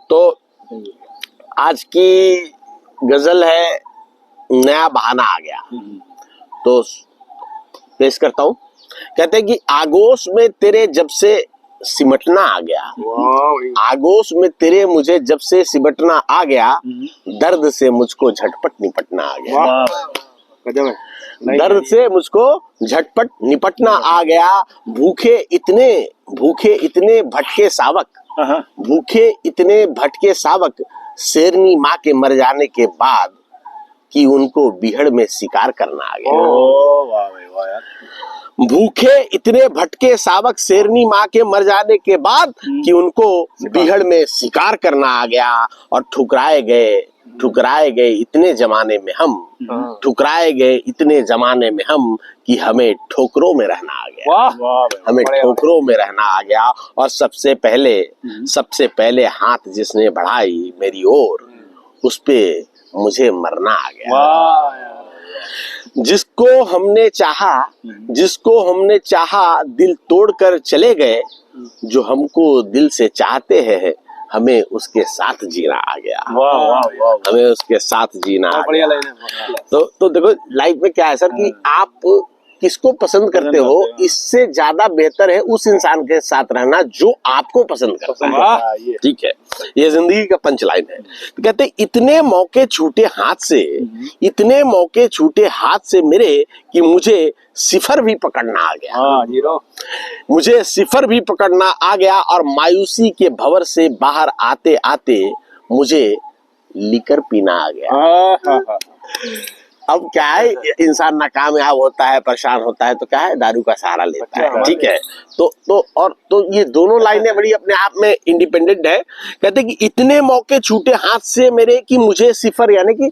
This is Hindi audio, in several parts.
तो आज की गजल है नया बहाना आ गया, तो पेश करता हूं। कहते हैं कि आगोश में तेरे जब से सिमटना आ गया, आगोश में तेरे मुझे जब से सिमटना आ गया, दर्द से मुझको झटपट निपटना आ गया, दर्द से मुझको झटपट निपटना आ गया। भूखे इतने भटके सावक, भूखे इतने भटके सावक, शेरनी माँ के मर जाने के बाद कि उनको बिहड़ में शिकार करना आ गया। भूखे इतने भटके सावक, शेरनी माँ के मर जाने के बाद कि उनको बिहड़ में शिकार करना आ गया। और ठुकराए गए इतने जमाने में हम, ठुकराए गए इतने जमाने में हम कि हमें ठोकरों में रहना आ गया, हमें ठोकरों में रहना आ गया। और सबसे पहले हाथ जिसने बढ़ाई मेरी ओर, उस पे मुझे मरना आ गया। जिसको हमने चाहा दिल तोड़कर चले गए, जो हमको दिल से चाहते हैं हमें उसके साथ जीना आ गया, हमें उसके साथ जीना आ गया। तो देखो लाइफ में क्या है सर कि आप किसको पसंद करते हो, इससे ज्यादा बेहतर है उस इंसान के साथ रहना जो आपको पसंद करता है। ठीक है, ये जिंदगी का पंच लाइन है। तो कहते इतने मौके छूटे हाथ से मेरे कि मुझे सिफर भी पकड़ना आ गया, मुझे सिफर भी पकड़ना आ गया। और मायूसी के भंवर से बाहर आते आते मुझे लिकर पीना आ गया। अब क्या है, इंसान नाकामयाब होता है, परेशान होता है, तो क्या है, दारू का सहारा लेता है। ठीक है, तो ये दोनों लाइनें बड़ी अपने आप में इंडिपेंडेंट है। कहते कि इतने मौके छूटे हाथ से मेरे कि मुझे सिफर यानी कि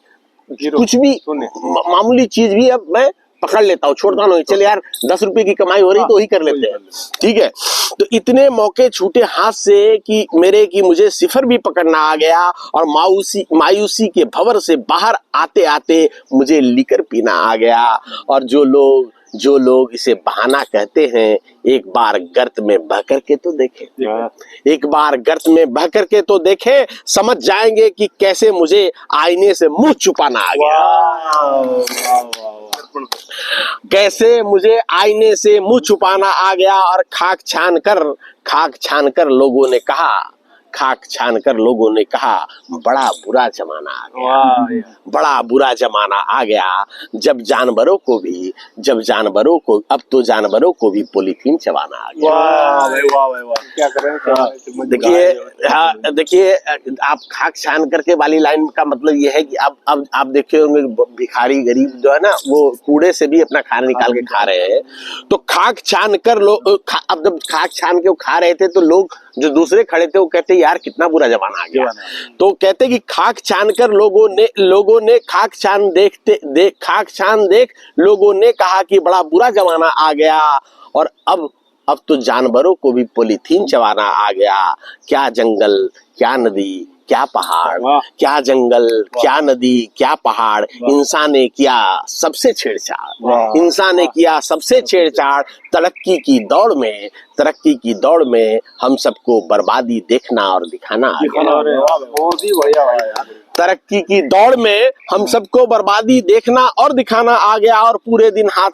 कुछ भी मामूली चीज भी अब मैं पकड़ लेता हूँ, छोड़ता नहीं। चल यार 10 रुपए की कमाई हो रही तो वही कर लेते हैं। ठीक है, तो इतने मौके छूटे हाथ से कि मेरे कि मुझे सिफर भी पकड़ना आ गया। और मायूसी के भंवर से बाहर आते आते मुझे लिकर पीना आ गया। और जो लोग इसे बहाना कहते हैं, एक बार गर्त में बह करके तो देखें, एक बार गर्त में बह करके तो देखें, समझ जाएंगे कि कैसे मुझे आईने से मुंह छुपाना आ गया, कैसे मुझे आईने से मुंह छुपाना आ गया। और खाक छान कर लोगों ने कहा बड़ा बुरा जमाना आ गया, बड़ा बुरा जमाना आ गया। जब जानवरों को अब तो जानवरों को भी पॉलीथीन चबाना आ गया। क्या करें? देखिए आप खाक छान करके वाली लाइन का मतलब ये है कि अब आप देखे होंगे भिखारी गरीब जो है ना, वो कूड़े से भी अपना खाना निकाल के खा रहे हैं। तो खाक छान कर अब जब खाक छान के वो खा रहे थे तो लोग जो दूसरे खड़े थे वो कहते यार कितना बुरा जमाना आ गया। तो कहते कि खाक छान कर लोगों ने खाक छान देख लोगों ने कहा कि बड़ा बुरा जमाना आ गया। और अब तो जानवरों को भी पॉलीथीन चबाना आ गया। क्या जंगल, क्या नदी, क्या पहाड़, क्या जंगल, क्या नदी, क्या पहाड़, इंसान ने किया सबसे छेड़छाड़। तरक्की की दौड़ में हम सबको बर्बादी देखना और दिखाना आ गया। तरक्की की दौड़ में हम सबको बर्बादी देखना और दिखाना आ गया। और पूरे दिन हाथ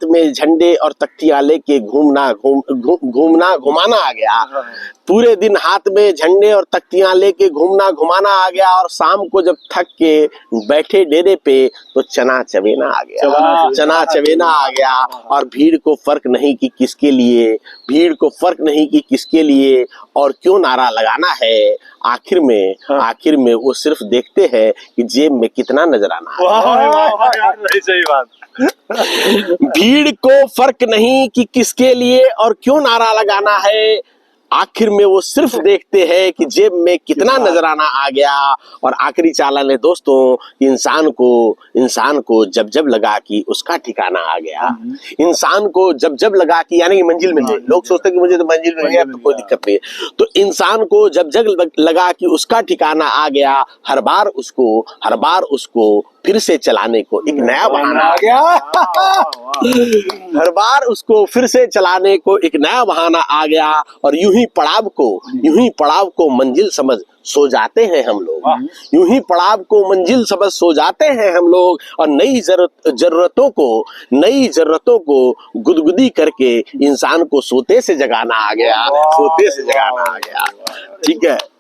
में झंडे और तख्तियां लेके घुमाना आ गया। पूरे दिन हाथ में झंडे और तख्तियां लेके घुमाना आ गया। और शाम को जब थक के बैठे डेरे पे तो चना चबेना आ गया। और भीड़ को फर्क नहीं कि किसके लिए और क्यों नारा लगाना है। आखिर में वो सिर्फ देखते हैं कि जेब में कितना नजराना है। सही बात। भीड़ को फर्क नहीं कि किसके लिए और क्यों नारा लगाना है। आखिर में वो सिर्फ देखते हैं कि जेब में कितना नजराना आ गया। और आखिरी चालन है दोस्तों, इंसान को जब लगा कि उसका ठिकाना आ गया, इंसान को जब लगा कि यानी कि मंजिल मिल गई। लोग सोचते हैं कि मुझे तो मंजिल मिल गया तो कोई दिक्कत नहीं है। तो इंसान को जब लगा कि उसका ठिकाना आ गया, हर बार उसको फिर से चलाने को एक नया बहाना आ गया। हर बार उसको फिर से चलाने को एक नया बहाना आ गया, और यूं ही पड़ाव को मंजिल समझ सो जाते हैं हम लोग, यूं ही पड़ाव को मंजिल समझ सो जाते हैं हम लोग, और नई जरूरतों को गुदगुदी करके इंसान को सोते से जगाना आ गया, सोते से जगाना आ गया। ठीक है।